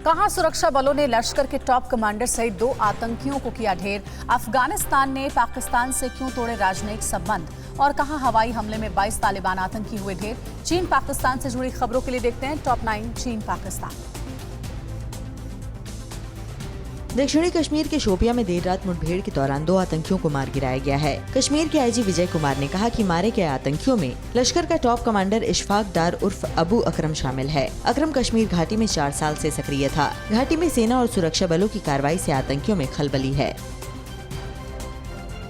कहां सुरक्षा बलों ने लश्कर के टॉप कमांडर सहित 2 आतंकियों को किया ढेर। अफगानिस्तान ने पाकिस्तान से क्यों तोड़े राजनयिक संबंध और कहां हवाई हमले में 22 तालिबान आतंकी हुए ढेर। चीन पाकिस्तान से जुड़ी खबरों के लिए देखते हैं टॉप 9 चीन पाकिस्तान। दक्षिणी कश्मीर के शोपियां में देर रात मुठभेड़ के दौरान 2 आतंकियों को मार गिराया गया है। कश्मीर के आईजी विजय कुमार ने कहा कि मारे गए आतंकियों में लश्कर का टॉप कमांडर इशफाक डार उर्फ अबू अकरम शामिल है। अकरम कश्मीर घाटी में 4 साल से सक्रिय था। घाटी में सेना और सुरक्षा बलों की कार्रवाई से आतंकियों में खलबली है।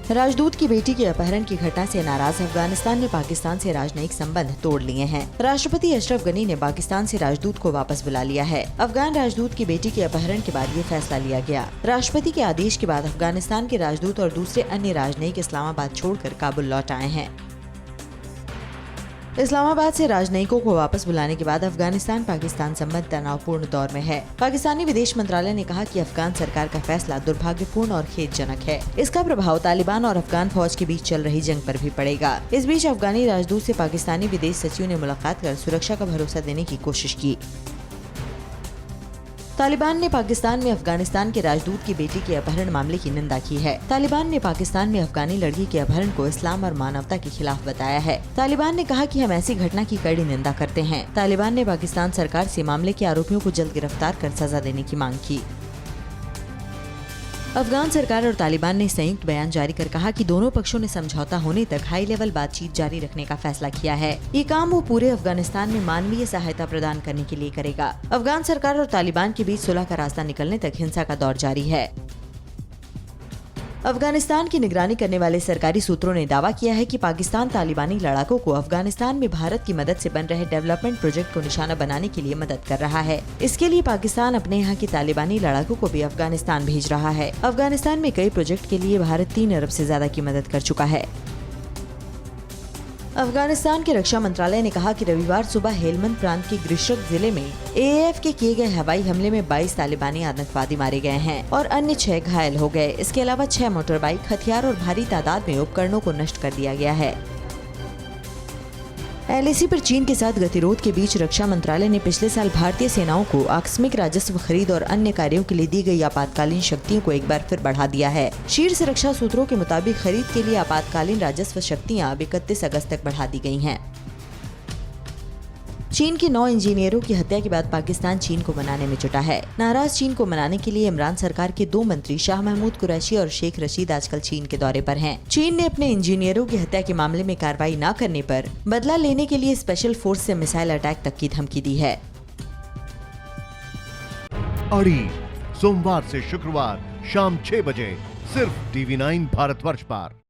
राजदूत की बेटी के अपहरण की घटना से नाराज अफगानिस्तान ने पाकिस्तान से राजनयिक संबंध तोड़ लिए हैं। राष्ट्रपति अशरफ गनी ने पाकिस्तान से राजदूत को वापस बुला लिया है। अफगान राजदूत की बेटी के अपहरण के बाद ये फैसला लिया गया। राष्ट्रपति के आदेश के बाद अफगानिस्तान के राजदूत और दूसरे अन्य राजनयिक इस्लामाबाद छोड़कर काबुल लौट आए हैं। इस्लामाबाद से राजनयिकों को वापस बुलाने के बाद अफगानिस्तान पाकिस्तान संबंध तनावपूर्ण दौर में है। पाकिस्तानी विदेश मंत्रालय ने कहा कि अफगान सरकार का फैसला दुर्भाग्यपूर्ण और खेदजनक है। इसका प्रभाव तालिबान और अफगान फौज के बीच चल रही जंग पर भी पड़ेगा। इस बीच अफगानी राजदूत से पाकिस्तानी विदेश सचिव ने मुलाकात कर सुरक्षा का भरोसा देने की कोशिश की। तालिबान ने पाकिस्तान में अफगानिस्तान के राजदूत की बेटी के अपहरण मामले की निंदा की है। तालिबान ने पाकिस्तान में अफगानी लड़की के अपहरण को इस्लाम और मानवता के खिलाफ बताया है। तालिबान ने कहा कि हम ऐसी घटना की कड़ी निंदा करते हैं। तालिबान ने पाकिस्तान सरकार से मामले के आरोपियों को जल्द गिरफ्तार कर सजा देने की मांग की। अफगान सरकार और तालिबान ने संयुक्त बयान जारी कर कहा कि दोनों पक्षों ने समझौता होने तक हाई लेवल बातचीत जारी रखने का फैसला किया है। ये काम वो पूरे अफगानिस्तान में मानवीय सहायता प्रदान करने के लिए करेगा। अफगान सरकार और तालिबान के बीच सुलह का रास्ता निकलने तक हिंसा का दौर जारी है। अफगानिस्तान की निगरानी करने वाले सरकारी सूत्रों ने दावा किया है कि पाकिस्तान तालिबानी लड़ाकों को अफगानिस्तान में भारत की मदद से बन रहे डेवलपमेंट प्रोजेक्ट को निशाना बनाने के लिए मदद कर रहा है। इसके लिए पाकिस्तान अपने यहाँ के तालिबानी लड़ाकों को भी अफगानिस्तान भेज रहा है। अफगानिस्तान में कई प्रोजेक्ट के लिए भारत 3 अरब से ज्यादा की मदद कर चुका है। अफगानिस्तान के रक्षा मंत्रालय ने कहा कि रविवार सुबह हेलमंद प्रांत के ग्रिशक जिले में एएफ के किए गए हवाई हमले में 22 तालिबानी आतंकवादी मारे गए हैं और अन्य 6 घायल हो गए। इसके अलावा 6 मोटर बाइक, हथियार और भारी तादाद में उपकरणों को नष्ट कर दिया गया है। एलएसी पर चीन के साथ गतिरोध के बीच रक्षा मंत्रालय ने पिछले साल भारतीय सेनाओं को आकस्मिक राजस्व खरीद और अन्य कार्यों के लिए दी गई आपातकालीन शक्तियों को एक बार फिर बढ़ा दिया है। शीर्ष रक्षा सूत्रों के मुताबिक खरीद के लिए आपातकालीन राजस्व शक्तियां अब 31 अगस्त तक बढ़ा दी गई हैं। चीन के 9 इंजीनियरों की हत्या के बाद पाकिस्तान चीन को मनाने में जुटा है। नाराज चीन को मनाने के लिए इमरान सरकार के 2 मंत्री शाह महमूद कुरैशी और शेख रशीद आजकल चीन के दौरे पर हैं। चीन ने अपने इंजीनियरों की हत्या के मामले में कार्रवाई न करने पर बदला लेने के लिए स्पेशल फोर्स से मिसाइल अटैक तक की धमकी दी है। अड़ी सोमवार से शुक्रवार शाम 6 बजे सिर्फ TV9 भारतवर्ष पर।